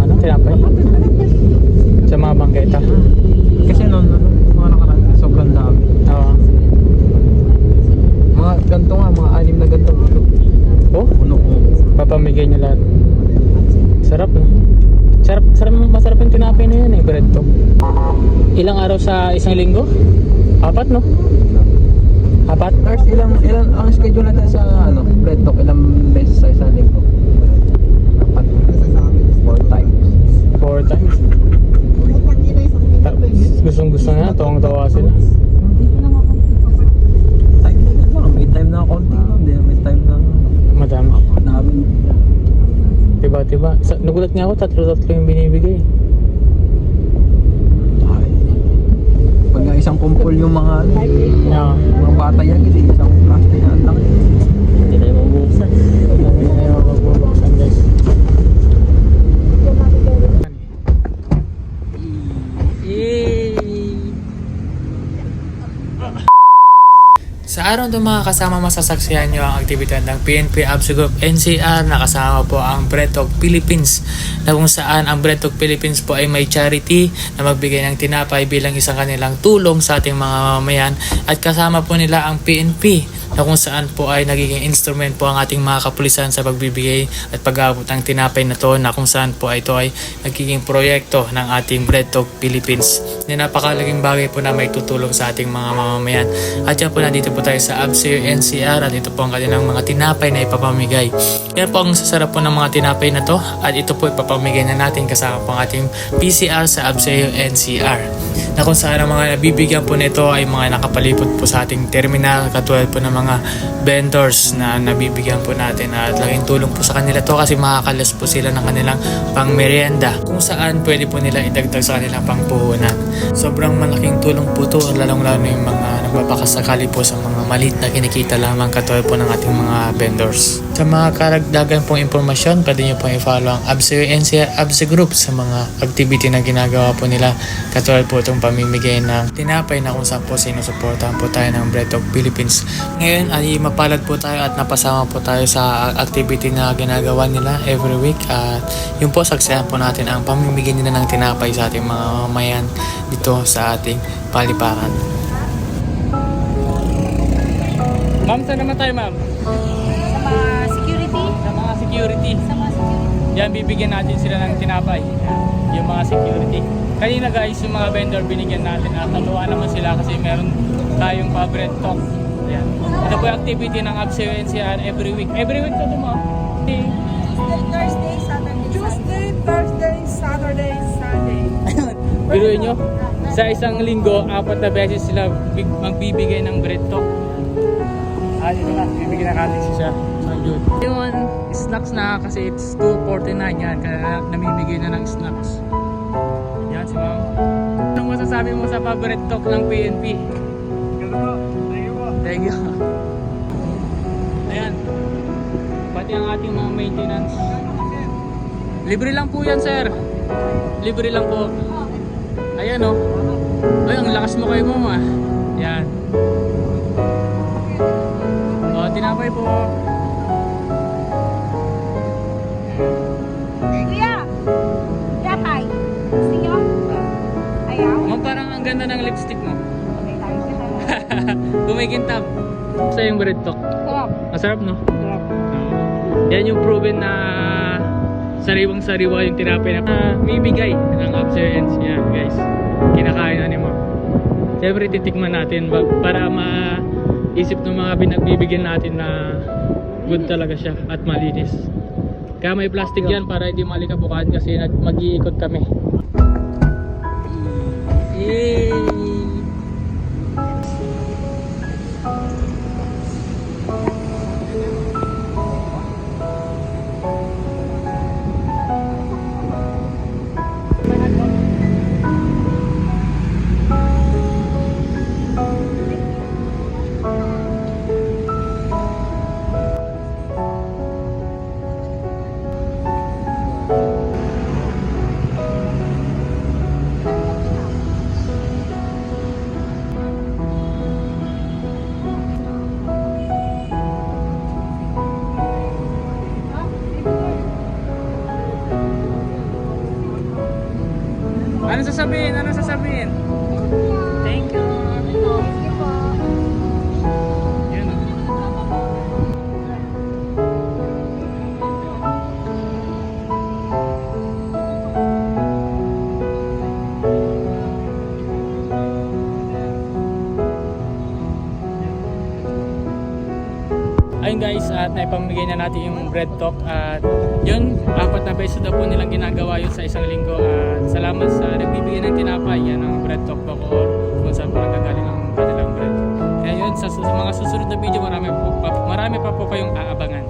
ano, tinapay? Sa mga bangketa. Kasi noon, mga nakaraan, sobrang dami. Oo. Mga ganito nga, mga 6 na ganito. Oh, Puno ko. papamigay nyo lahat. Sarap, no? Masarap yung tinapay na yan eh, bread to. Ilang araw sa isang linggo? 4, no? 4? Lars, ilang ang schedule natin sa bread talk, ilang beses sa isang linggo? 4 times. 4 times. Gustong-gusto na, tawang-tawa sila. Time na lang, may time na konti lang, may time na Madami. namin. Diba? Nagulat nga ako, 3 yung binibigay. Ay. Pag nga isang kumpol yung mga Oo. mga bata yan, kasi isang plastic na ang laki. Hindi tayo mabubuksan. Hindi tayo mabubuksan, guys. Sa araw ito mga kasama, masasaksihan nyo ang aktibidad ng PNP ABS Group NCR. Nakasama po ang Bread Talk Philippines, na kung saan ang Bread Talk Philippines po ay may charity na magbigay ng tinapay bilang isang kanilang tulong sa ating mga mamamayan. At kasama po nila ang PNP, na kung saan po ay nagiging instrument po ang ating mga kapulisan sa pagbibigay at pag-aabot ng tinapay na to, na kung saan po ito ay nagiging proyekto ng ating Bread Talk Philippines, na napakalaging bagay po na may tutulong sa ating mga mamamayan. At yan po, nandito po tayo sa ABSEO NCR at ito po ang kanilang mga tinapay na ipapamigay. Yan po ang sasarap po ng mga tinapay na to, at ito po ipapamigay na natin kasama po ang ating PCR sa ABSEO NCR, na kung saan ang mga nabibigyan po nito ay mga nakapalipot po sa ating terminal, katulad po ng mga vendors na nabibigyan po natin, at laking tulong po sa kanila to kasi makakalas po sila ng kanilang pang merienda, kung saan pwede po nila idagdag sa kanilang pangpuhunan. Sobrang malaking tulong po to, lalong lalo yung mga nagbabakasakali po sa mga malit na kinikita lamang, katulad po ng ating mga vendors. Sa mga karagdagan pong impormasyon, pwede nyo pong i-follow ang ABSEO NCR ABS Group sa mga activity na ginagawa po nila, katulad po itong pamimigay ng tinapay na kung saan po sinusuportahan po tayo ng Bread Talk Philippines. Ngayon ay mapalad po tayo at napasama po tayo sa activity na ginagawa nila every week, at yun po, saksihan po natin ang pamimigay nila ng tinapay sa ating mga mamamayan dito sa ating paliparan. Ma'am, saan naman tayo, ma'am? Sa mga security. Sa mga security. Yan, bibigyan natin sila ng tinapay. Yung mga security. Kanina guys, yung mga vendor binigyan natin, at natuwa naman sila kasi meron tayong pa-bread talk. Yan. Ito po yung activity ng ABSEO NCR every week. Every week to mo. Thursday, Saturday. Tuesday, Thursday, Saturday, Sunday. Biruin nyo, sa isang linggo, 4 na beses sila magbibigay ng bread talk. Dito na, bibigyan na natin siya. Yun, snacks na kasi it's 2:49 yan, kaya namimigay na ng snacks. Yan si ma'am. Anong masasabi mo sa pa-bread talk ng PNP? Thank you. Ayan, pati ang ating mga maintenance. Libre lang po yan, sir. Libre lang po. Ayan o. Ay, ang lakas mo kayo, mama. Yan. O, tinapay po. Kuya! Yapay! Gusto nyo? Ayaw? Ma'am, parang ang ganda ng lipstick mo. Okay, tayo siya. Kumikintab. Sa yung bread talk. Sarap. Masarap, no? Sarap. Yan yung proven na sariwang-sariwa yung tinapay na bibigay ng ABSEO NCR, guys. Kinakain na ni ma'am. Siyempre titikman natin para maisip ng mga binagbibigyan natin na good talaga siya at malinis. Kaya may plastic yan para hindi malikabukan kasi mag-iikot kami. Yay! Ano sasabihin? Ano sasabihin? Thank you. Yun o. Ayun guys, at naipamigay na natin yung bread talk at yun, 4 na beses daw po nilang ginagawa yun sa isang linggo at salamat sa nagbibigay ng tinapay yan ang bread talk Bacoor kung saan po nagagaling ang kanilang bread. Kaya yun, sa mga susunod na video marami pa po kayong aabangan.